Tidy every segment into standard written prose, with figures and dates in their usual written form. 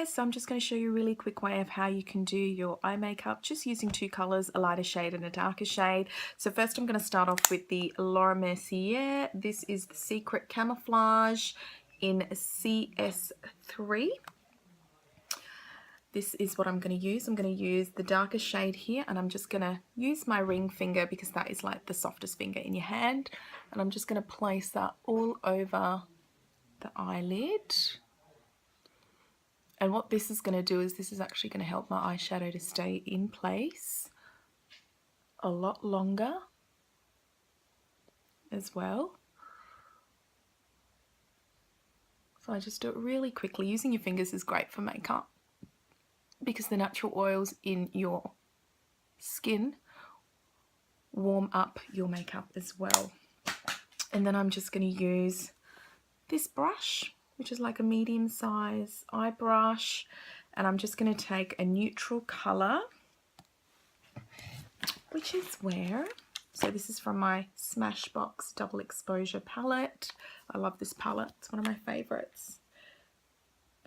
So I'm just going to show you a really quick way of how you can do your eye makeup just using two colors, a lighter shade and a darker shade. So first I'm going to start off with the Laura Mercier. This is the Secret Camouflage in CS3. This is what I'm going to use. I'm going to use the darker shade here, and I'm just going to use my ring finger because that is like the softest finger in your hand, and I'm just going to place that all over the eyelid. And what this is going to do is this is actually going to help my eyeshadow to stay in place a lot longer as well. So I just do it really quickly. Using your fingers is great for makeup because the natural oils in your skin warm up your makeup as well. And then I'm just going to use this brush, which is like a medium size eye brush, and I'm just going to take a neutral color, which is where, so this is from my Smashbox Double Exposure palette. I love this palette, it's one of my favorites.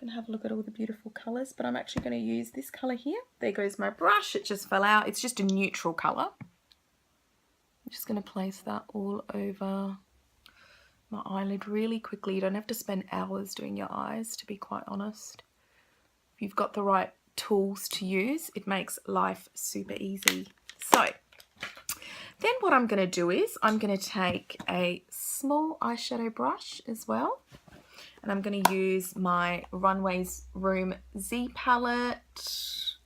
I'm going to have a look at all the beautiful colors, but I'm actually going to use this color here. There goes my brush, it just fell out. It's just a neutral color. I'm just going to place that all over my eyelid really quickly. You don't have to spend hours doing your eyes, to be quite honest. If you've got the right tools to use, it makes life super easy. So then what I'm going to do is I'm going to take a small eyeshadow brush as well, and I'm going to use my Runway's Room Z palette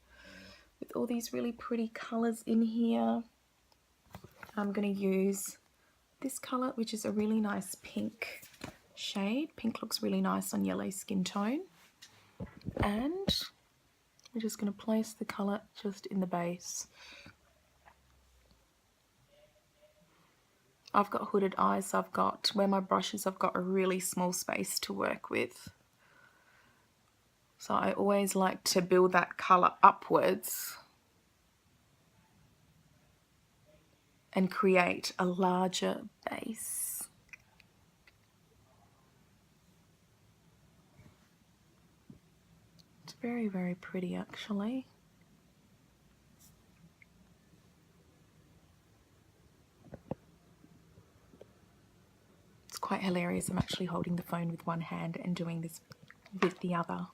with all these really pretty colors in here. I'm going to use this color, which is a really nice pink shade. Pink looks really nice on yellow skin tone. And we're just going to place the color just in the base. I've got hooded eyes, so I've got, where my brush is, I've got a really small space to work with. So I always like to build that color upwards and create a larger base. It's very, very pretty actually. It's quite hilarious. I'm actually holding the phone with one hand and doing this with the other.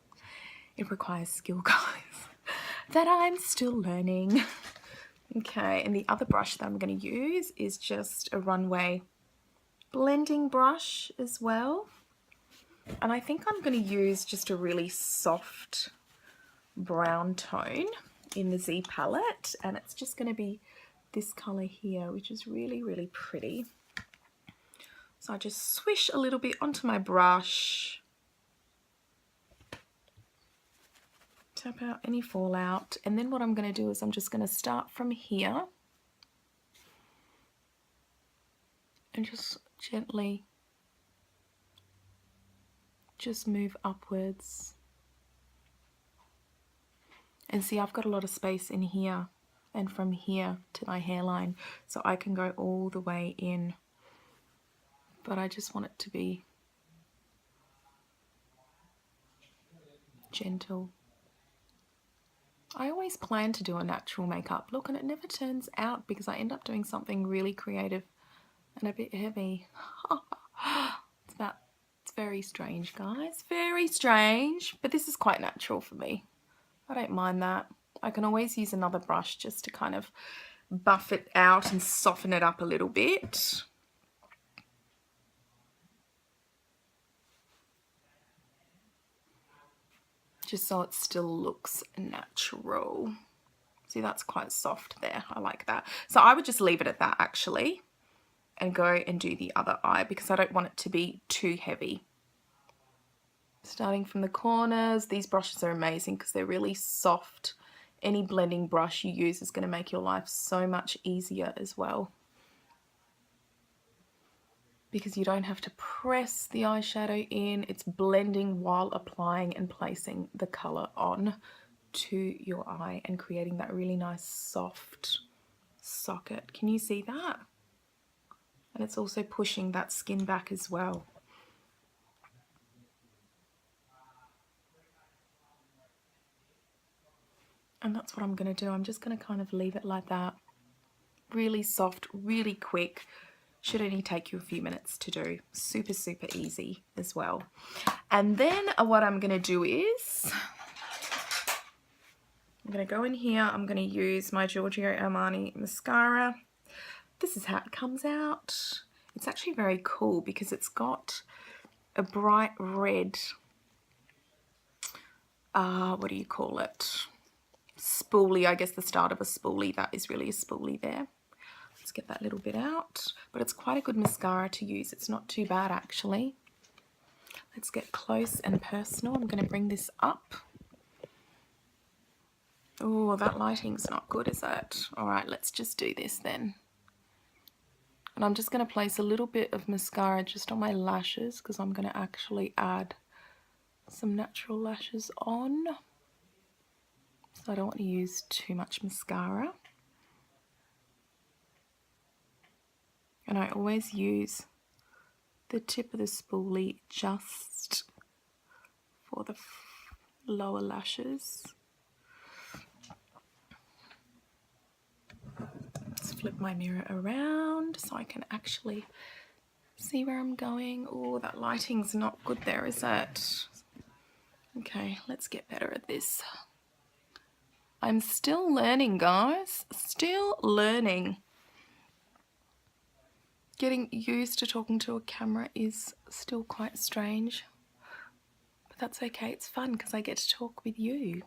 It requires skill, guys, that I'm still learning. Okay, and the other brush that I'm going to use is just a Runway blending brush as well. And I think I'm going to use just a really soft brown tone in the Z palette. And it's just going to be this color here, which is really, really pretty. So I just swish a little bit onto my brush. Tap out any fallout, and then what I'm going to do is I'm just going to start from here and just gently just move upwards. And see, I've got a lot of space in here and from here to my hairline, so I can go all the way in, but I just want it to be gentle. I always plan to do a natural makeup look, and it never turns out because I end up doing something really creative and a bit heavy. It's very strange, guys, very strange, but this is quite natural for me. I don't mind that. I can always use another brush just to kind of buff it out and soften it up a little bit. Just so it still looks natural. See, that's quite soft there. I like that. So I would just leave it at that actually and go and do the other eye because I don't want it to be too heavy. Starting from the corners, these brushes are amazing because they're really soft. Any blending brush you use is going to make your life so much easier as well, because you don't have to press the eyeshadow in. It's blending while applying and placing the color on to your eye and creating that really nice soft socket. Can you see that? And it's also pushing that skin back as well. And that's what I'm going to do. I'm just going to kind of leave it like that. Really soft, really quick. Should only take you a few minutes to do. Super, super easy as well. And then what I'm going to do is, I'm going to go in here. I'm going to use my Giorgio Armani mascara. This is how it comes out. It's actually very cool because it's got a bright red, what do you call it? Spoolie, I guess the start of a spoolie. That is really a spoolie there. Let's get that little bit out. But it's quite a good mascara to use. It's not too bad actually. Let's get close and personal. I'm going to bring this up. Oh, that lighting's not good, is it? All right, let's just do this then. And I'm just going to place a little bit of mascara just on my lashes because I'm going to actually add some natural lashes on. So I don't want to use too much mascara. And I always use the tip of the spoolie just for the lower lashes. Let's flip my mirror around so I can actually see where I'm going. Oh, that lighting's not good there, is it? Okay, let's get better at this. I'm still learning, guys. Still learning. Getting used to talking to a camera is still quite strange. But that's okay, it's fun because I get to talk with you.